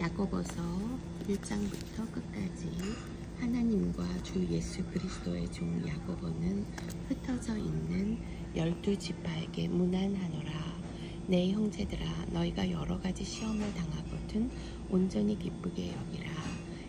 야고보서 1장부터 끝까지 하나님과 주 예수 그리스도의 종 야고보는 흩어져 있는 12지파에게 문안하노라. 내 형제들아, 너희가 여러가지 시험을 당하거든 온전히 기쁘게 여기라.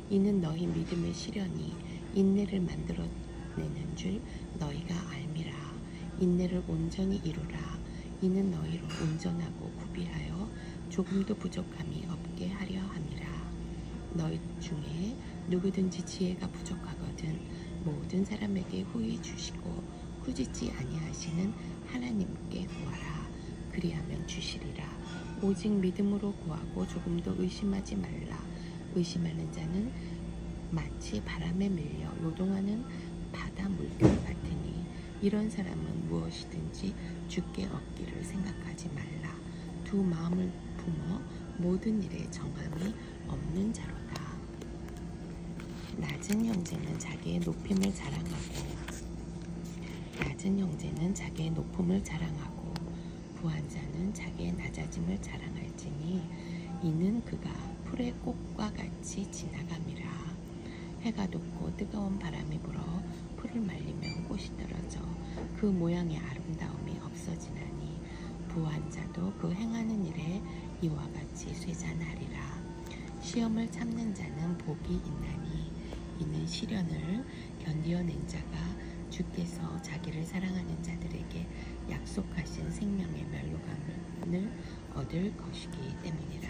이는 너희 믿음의 시련이 인내를 만들어내는 줄 너희가 알미라. 인내를 온전히 이루라. 이는 너희로 온전하고 구비하여 조금도 부족함이 없게 하려 함이라. 너희 중에 누구든지 지혜가 부족하거든 모든 사람에게 후히 주시고 꾸짖지 아니하시는 하나님께 구하라. 그리하면 주시리라. 오직 믿음으로 구하고 조금도 의심하지 말라. 의심하는 자는 마치 바람에 밀려 요동하는 바다 물결 같으니 이런 사람은 무엇이든지 주께 얻기를 생각하지 말라. 두 마음을 품어 모든 일에 정함이 없는 자로다. 낮은 형제는 자기의 높임을 자랑하고 부한 자는 자기의 낮아짐을 자랑할지니 이는 그가 풀의 꽃과 같이 지나감이라. 해가 돋고 뜨거운 바람이 불어 풀을 말리면 꽃이 떨어져 그 모양의 아름다움이 없어지나니 부한 자도 그 행하는 일에 이와 같이 쇠잔하리라. 시험을 참는 자는 복이 있나니 이는 시련을 견디어낸 자가 주께서 자기를 사랑하는 자들에게 약속하신 생명의 멸류관을 얻을 것이기 때문이라.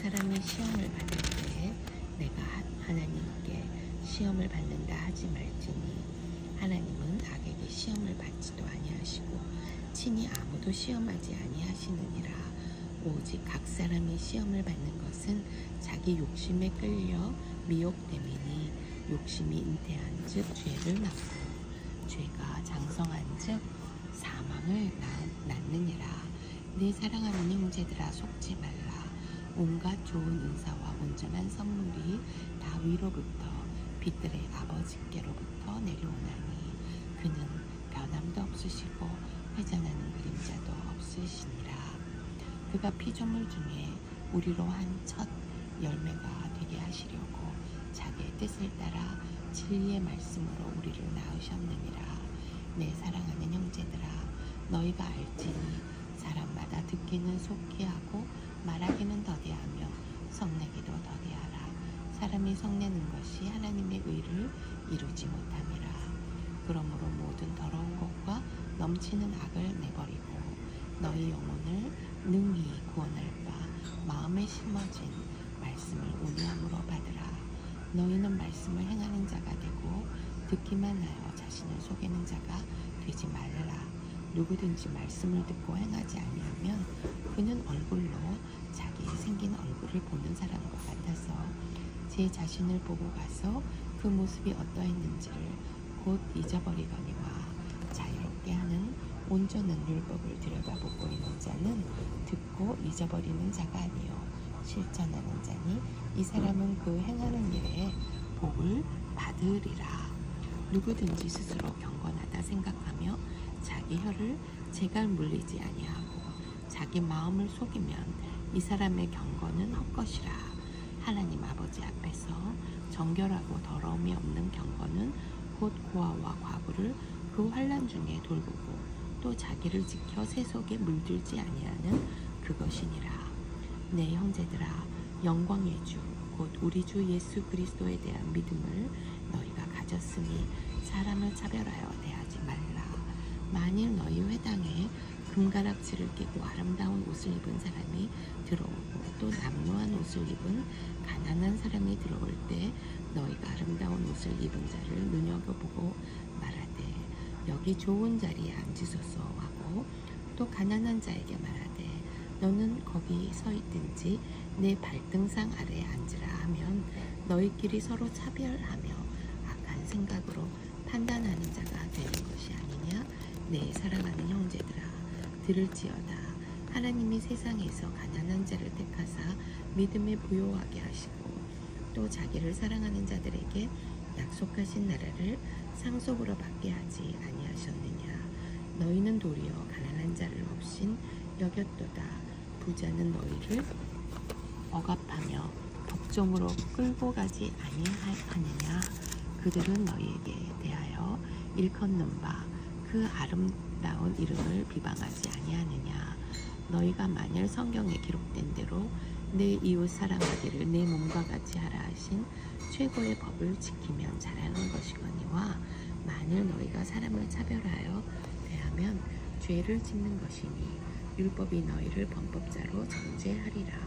사람이 시험을 받을 때에 내가 하나님께 시험을 받는다 하지 말지니 하나님은 악에게 시험을 받지도 아니하시고 친히 아무도 시험하지 아니하시느니라. 오직 각 사람이 시험을 받는 것은 자기 욕심에 끌려 미혹됨이니 욕심이 잉태한 즉 죄를 낳고 죄가 장성한 즉 사망을 낳느니라. 내 사랑하는 형제들아, 속지 말라. 온갖 좋은 은사와 온전한 선물이 다 위로부터 빛들의 아버지께로부터 내려오나니 그는 변함도 없으시고 회전하는 그림자도 없으시니라. 그가 피조물 중에 우리로 한 첫 열매가 되게 하시려고 자기의 뜻을 따라 진리의 말씀으로 우리를 낳으셨느니라. 내 사랑하는 형제들아, 너희가 알지니 사람마다 듣기는 속히 하고 말하기는 더디하며 성내기도 더디하라. 사람이 성내는 것이 하나님의 의를 이루지 못함이라. 그러므로 모든 더러운 것과 넘치는 악을 내버리고 너희 영혼을 능히 구원할 바 마음에 심어진 말씀을 온유함으로 받으라. 너희는 말씀을 행하는 자가 되고 듣기만 하여 자신을 속이는 자가 되지 말라. 누구든지 말씀을 듣고 행하지 아니하면 그는 얼굴로 자기 생긴 얼굴을 보는 사람과 같아서 제 자신을 보고 가서 그 모습이 어떠했는지를 곧 잊어버리거니와 자유롭게 하는 온전한 율법을 들여다보고 있는 자는 듣고 잊어버리는 자가 아니요 실천하는 자니 이 사람은 그 행하는 일에 복을 받으리라. 누구든지 스스로 경건하다 생각하며 자기 혀를 제갈 물리지 아니하고 자기 마음을 속이면 이 사람의 경건은 헛것이라. 하나님 아버지 앞에서 정결하고 더러움이 없는 경건은 곧 고아와 과부를 그 환난 중에 돌보고 또 자기를 지켜 새 속에 물들지 아니하는 그것이니라. 내 형제들아, 영광의 주 곧 우리 주 예수 그리스도에 대한 믿음을 너희가 가졌으니 사람을 차별하여 대하지 말라. 만일 너희 회당에 금가락지를 끼고 아름다운 옷을 입은 사람이 들어오고 또 남루한 옷을 입은 가난한 사람이 들어올 때 너희가 아름다운 옷을 입은 자를 눈여겨보고 말하되 여기 좋은 자리에 앉으소서 하고 또 가난한 자에게 말하되 너는 거기 서 있든지 내 발등상 아래에 앉으라 하면 너희끼리 서로 차별하며 악한 생각으로 판단하는 자가 되는 것이 아니냐. 내 사랑하는 형제들아, 들을지어다. 하나님이 세상에서 가난한 자를 택하사 믿음에 부요하게 하시고 또 자기를 사랑하는 자들에게 약속하신 나라를 상속으로 받게 하지 아니하셨느냐. 너희는 도리어 가난한 자를 없인 여겼도다. 부자는 너희를 억압하며 목적으로 끌고 가지 아니하느냐. 그들은 너희에게 대하여 일컫는 바 그 아름다운 이름을 비방하지 아니하느냐. 너희가 만일 성경에 기록된 대로 내 이웃 사랑하기를 내 몸과 같이 하라 하신 최고의 법을 지키면 잘하는 것이거니와 만일 너희가 사람을 차별하여 대하면 죄를 짓는 것이니 율법이 너희를 범법자로 정죄하리라.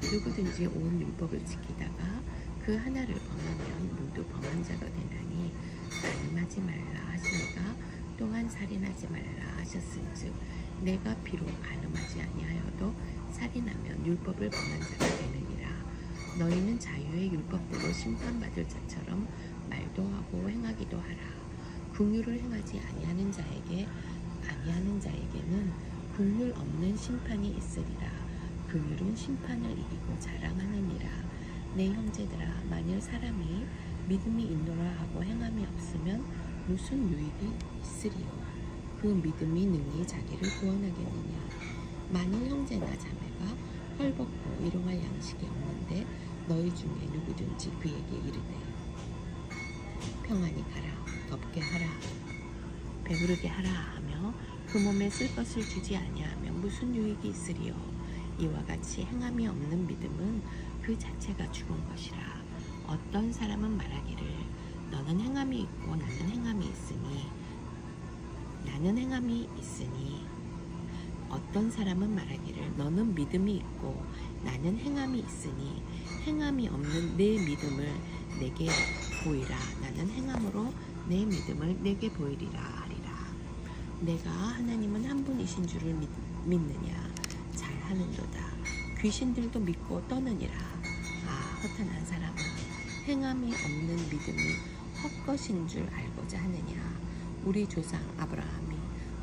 누구든지 온 율법을 지키다가 그 하나를 범하면 모두 범한 자가 되나니 간음하지 말라 하시니가 또한 살인하지 말라 하셨은즉 내가 비록 간음하지 아니하여도 살인하면 율법을 범한 자가 되느니라. 너희는 자유의 율법대로 심판받을 자처럼 말도 하고 행하기도 하라. 긍휼을 행하지 아니하는 자에게는 긍휼 없는 심판이 있으리라. 긍휼은 심판을 이기고 자랑하느니라. 내 형제들아, 만일 사람이 믿음이 있노라 하고 행함이 없으면 무슨 유익이 있으리요. 그 믿음이 능히 자기를 구원하겠느냐. 만일 형제나 자매가 헐벗고 일용할 양식이 없는데 너희 중에 누구든지 그에게 이르되 평안히 가라, 덥게 하라, 배부르게 하라 하며 그 몸에 쓸 것을 주지 아니하면 무슨 유익이 있으리요. 이와 같이 행함이 없는 믿음은 그 자체가 죽은 것이라. 어떤 사람은 말하기를 너는 행함이 있고 나는 행함이 있으니 어떤 사람은 말하기를 너는 믿음이 있고 나는 행함이 있으니 행함이 없는 내 믿음을 내게 보이라. 나는 행함으로 내 믿음을 내게 보이리라 하리라. 내가 하나님은 한 분이신 줄을 믿느냐. 잘하는도다. 귀신들도 믿고 떠느니라. 아, 허탄한 사람아, 행함이 없는 믿음이 헛것인 줄 알고자 하느냐. 우리 조상 아브라함이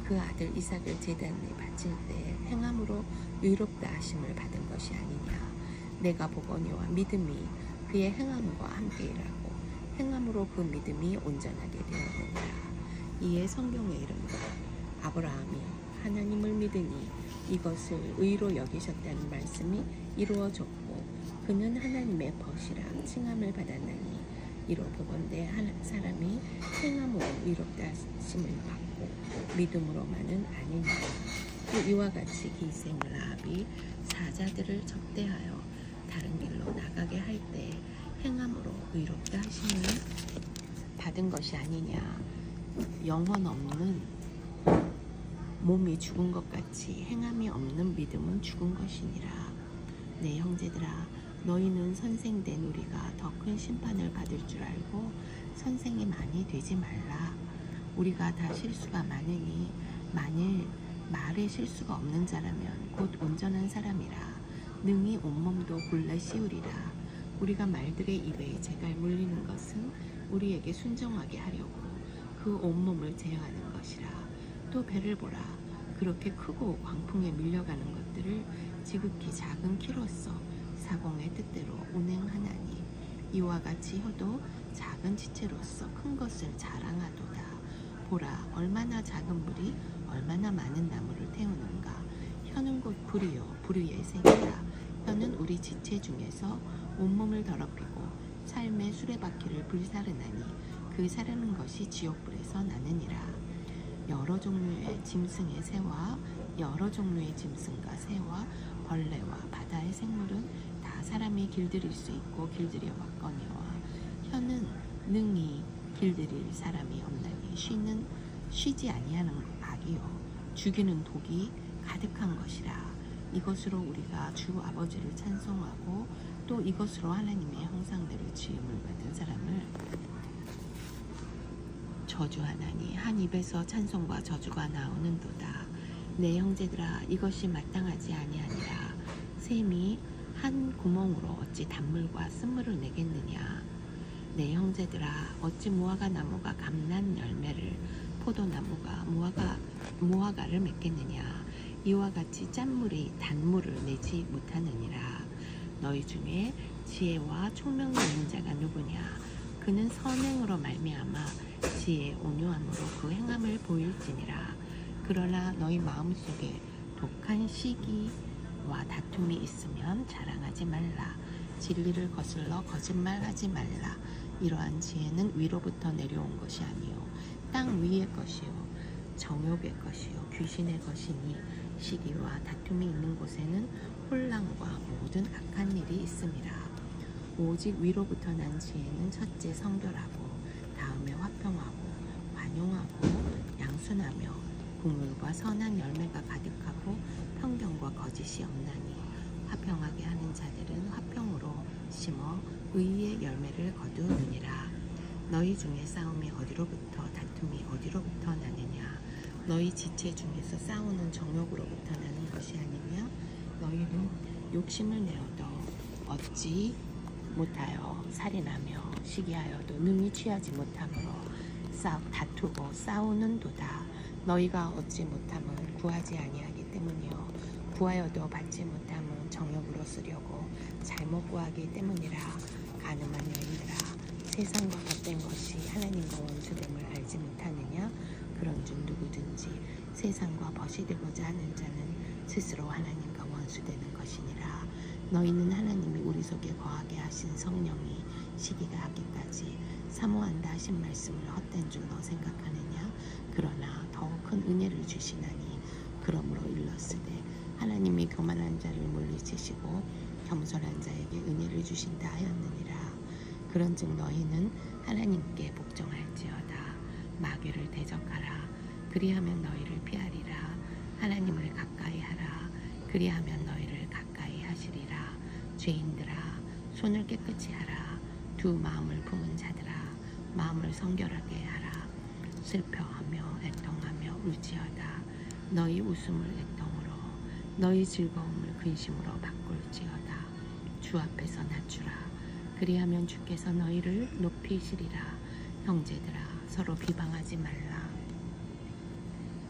그 아들 이삭을 제단에 바칠 때 행함으로 의롭다 하심을 받은 것이 아니냐. 내가 보거니와 믿음이 그의 행함과 함께 일하고 행함으로 그 믿음이 온전하게 되었느니라. 이에 성경에 이르노라. 아브라함이 하나님을 믿으니 이것을 의로 여기셨다는 말씀이 이루어졌고 그는 하나님의 벗이라 칭함을 받았나니 이로 보건대 한 사람이 행함으로 의롭다 하심을 받고 믿음으로만은 아니니라. 또 이와 같이 기생 라합이 사자들을 적대하여 다른 길로 나가게 할 때 행함으로 의롭다 하심을 받은 것이 아니냐. 영혼 없는 몸이 죽은 것 같이 행함이 없는 믿음은 죽은 것이니라. 내 형제들아, 너희는 선생된 우리가 더 큰 심판을 받을 줄 알고 선생이 많이 되지 말라. 우리가 다 실수가 많으니 만일 말에 실수가 없는 자라면 곧 온전한 사람이라 능히 온몸도 굴러 씌우리라. 우리가 말들의 입에 재갈 물리는 것은 우리에게 순종하게 하려고 그 온몸을 제어하는 것이라. 또 배를 보라. 그렇게 크고 광풍에 밀려가는 것들을 지극히 작은 키로서 사공의 뜻대로 운행하나니 이와 같이 혀도 작은 지체로서 큰 것을 자랑하도다. 보라, 얼마나 작은 불이 얼마나 많은 나무를 태우는가. 혀는 곧 불이요 불의 색이라. 혀는 우리 지체 중에서 온몸을 더럽히고 삶의 수레바퀴를 불사르나니 그 사르는 것이 지옥불에서 나느니라. 여러 종류의 짐승의 새와 여러 종류의 짐승과 새와 벌레와 바다의 생물은 다 사람이 길들일 수 있고 길들여 왔거니와 혀는 능히 길들일 사람이 없나니 쉬지 아니하는 악이요 죽이는 독이 가득한 것이라. 이것으로 우리가 주 아버지를 찬송하고 또 이것으로 하나님의 형상대로 지음을 받은 사람을 저주하나니 한 입에서 찬송과 저주가 나오는도다. 내 형제들아, 이것이 마땅하지 아니하니라. 샘이 한 구멍으로 어찌 단물과 쓴물을 내겠느냐. 내 형제들아, 어찌 무화과 나무가 감난 열매를 포도나무가 무화과를 맺겠느냐. 이와 같이 짠물이 단물을 내지 못하느니라. 너희 중에 지혜와 총명 있는 자가 누구냐. 그는 선행으로 말미암아 지혜 온유함으로 그 행함을 보일지니라. 그러나 너희 마음속에 독한 시기와 다툼이 있으면 자랑하지 말라. 진리를 거슬러 거짓말하지 말라. 이러한 지혜는 위로부터 내려온 것이 아니요 땅 위의 것이요 정욕의 것이요 귀신의 것이니 시기와 다툼이 있는 곳에는 혼란과 모든 악한 일이 있음이라. 오직 위로부터 난 지혜는 첫째 성결하고 다음에 화평하고 관용하고 양순하며 국물과 선한 열매가 가득하고 편견과 거짓이 없나니 화평하게 하는 자들은 화평으로 심어 의의 열매를 거두느니라. 너희 중에 싸움이 어디로부터 다툼이 어디로부터 나느냐? 너희 지체 중에서 싸우는 정욕으로부터 나는 것이 아니냐? 너희는 욕심을 내어도 얻지 못하여 살인하며 시기하여도 능히 취하지 못함으로 다투고 싸우는도다. 너희가 얻지 못함은 구하지 아니하기 때문이요 구하여도 받지 못함은 정욕으로 쓰려고 잘못 구하기 때문이라. 가늠한 여인들아, 세상과 겉된 것이 하나님과 원수됨을 알지 못하느냐? 그런즉 누구든지 세상과 벗이 되고자 하는 자는 스스로 하나님과 원수되는 것이니라. 너희는 하나님이 우리 속에 거하게 하신 성령이 시기가 하기까지 사모한다 하신 말씀을 헛된 줄로 생각하느냐? 그러나 더욱 큰 은혜를 주시나니 그러므로 일렀으되 하나님이 교만한 자를 물리치시고 겸손한 자에게 은혜를 주신다 하였느니라. 그런즉 너희는 하나님께 복종할지어다. 마귀를 대적하라. 그리하면 너희를 피하리라. 하나님을 가까이 하라. 그리하면 너희를 가까이 하시리라. 죄인들아, 손을 깨끗이 하라. 두 마음을 품은 자들아, 마음을 성결하게 하라. 슬퍼하며 애통하며 울지어다. 너희 웃음을 애통으로, 너희 즐거움을 근심으로 바꿀지어다. 주 앞에서 낮추라. 그리하면 주께서 너희를 높이시리라. 형제들아, 서로 비방하지 말라.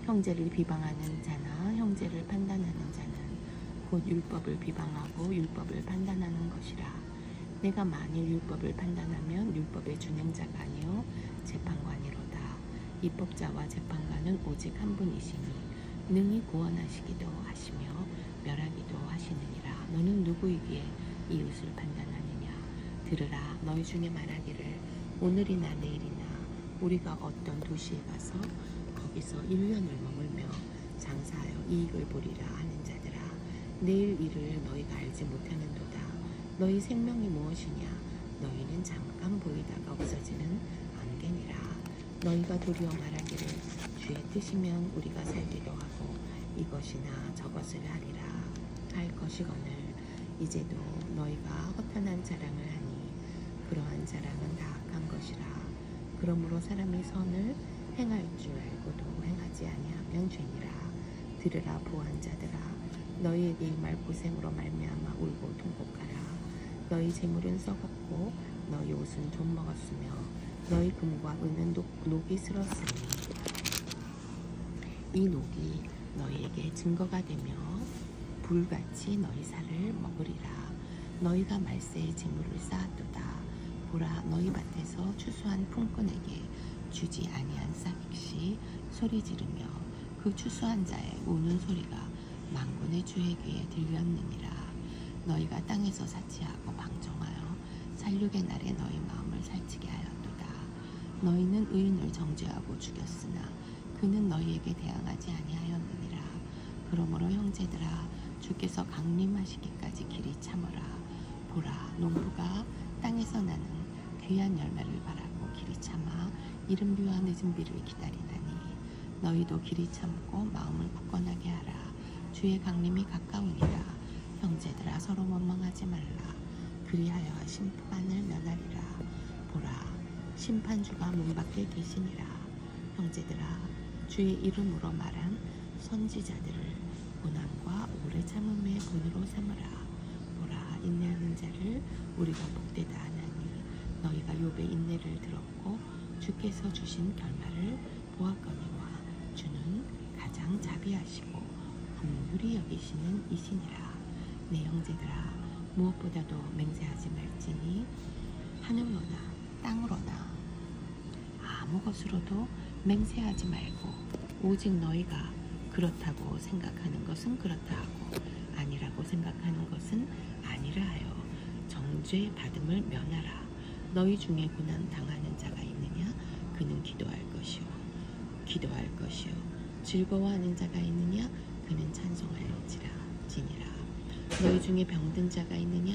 형제를 비방하는 자나 형제를 판단하는 자는 곧 율법을 비방하고 율법을 판단하는 것이라. 내가 만일 율법을 판단하면 율법의 준행자가 아니요 재판관이로다. 입법자와 재판관은 오직 한 분이시니 능히 구원하시기도 하시며 멸하기도 하시느니라. 너는 누구이기에 이웃을 판단하느냐? 들으라. 너희 중에 말하기를 오늘이나 내일이나 우리가 어떤 도시에 가서 거기서 1년을 머물며 장사하여 이익을 보리라 하는 자들아, 내일 일을 너희가 알지 못하는도다. 너희 생명이 무엇이냐? 너희는 잠깐 보이다가 없어지는 안개니라. 너희가 도리어 말하기를 주의 뜻이면 우리가 살기도 하고 이것이나 저것을 하리라 할 것이거늘 이제도 너희가 허탄한 자랑을 하니 그러한 자랑은 다 악한 것이라. 그러므로 사람이 선을 행할 줄 알고도 행하지 아니하면 죄니라. 들으라 부한 자들아, 너희에게 임할 고생으로 말미암아 울고 통곡하라. 너희 재물은 썩었고 너희 옷은 좀 먹었으며 너희 금과 은은 녹이 슬었으니 이 녹이 너희에게 증거가 되며 불같이 너희 살을 먹으리라. 너희가 말세의 재물을 쌓았도다. 보라, 너희 밭에서 추수한 품꾼에게 주지 아니한 싹이 소리 지르며 그 추수한 자의 우는 소리가 만군의 주의 귀에 들렸느니라. 너희가 땅에서 사치하고 방종하여 살육의 날에 너희 마음을 살찌게 하였도다. 너희는 의인을 정죄하고 죽였으나 그는 너희에게 대항하지 아니하였느니라. 그러므로 형제들아, 주께서 강림하시기까지 길이 참으라. 보라, 농부가 땅에서 나는 귀한 열매를 바라고 길이 참아 이른 비와 늦은 비를 기다리나니 너희도 길이 참고 마음을 굳건하게 하라. 주의 강림이 가까우니라. 형제들아, 서로 원망하지 말라. 그리하여 심판을 면하리라. 보라, 심판주가 문 밖에 계시니라. 형제들아, 주의 이름으로 말한 선지자들을 고난과 오래 참음의 본으로 삼으라. 보라, 인내하는 자를 우리가 복되다 하나니 너희가 욥의 인내를 들었고 주께서 주신 결말을 보았거니와 주는 가장 자비하시고 긍휼히 여기시는 이시니라. 내 형제들아, 무엇보다도 맹세하지 말지니 하늘로나 땅으로나 아무 것으로도 맹세하지 말고 오직 너희가 그렇다고 생각하는 것은 그렇다 하고 아니라고 생각하는 것은 아니라 하여 정죄 받음을 면하라. 너희 중에 고난 당하는 자가 있느냐? 그는 기도할 것이요. 즐거워하는 자가 있느냐? 그는 찬송할지니라. 너희 중에 병든 자가 있느냐?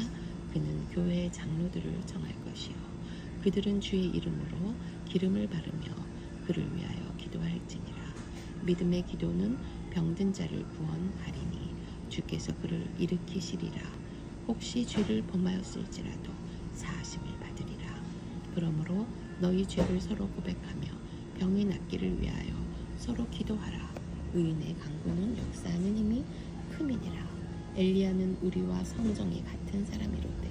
그는 교회의 장로들을 정할 것이요. 그들은 주의 이름으로 기름을 바르며 그를 위하여 기도할지니라. 믿음의 기도는 병든 자를 구원하리니 주께서 그를 일으키시리라. 혹시 죄를 범하였을지라도 사하심을 받으리라. 그러므로 너희 죄를 서로 고백하며 병이 낫기를 위하여 서로 기도하라. 의인의 간구는 역사하는 힘이 큼이니라. 엘리야는 우리와 성정이 같은 사람이로되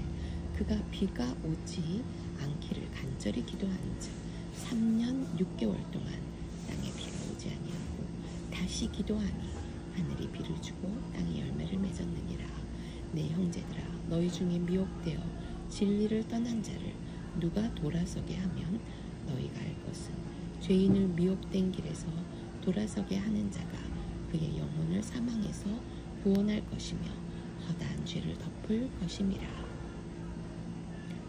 그가 비가 오지 않기를 간절히 기도한즉 3년 6개월 동안 땅에 비가 오지 아니하고 다시 기도하니 하늘이 비를 주고 땅이 열매를 맺었느니라. 내 형제들아, 너희 중에 미혹되어 진리를 떠난 자를 누가 돌아서게 하면 너희가 알 것은 죄인을 미혹된 길에서 돌아서게 하는 자가 그의 영혼을 사망에서 구원할 것이며 허다한 죄를 덮을 것임이라.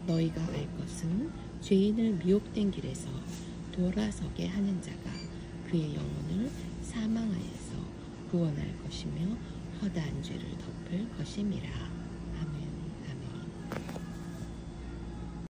너희가 알 것은 죄인을 미혹된 길에서 돌아서게 하는 자가 그의 영혼을 사망하에서 구원할 것이며 허다한 죄를 덮을 것임이라.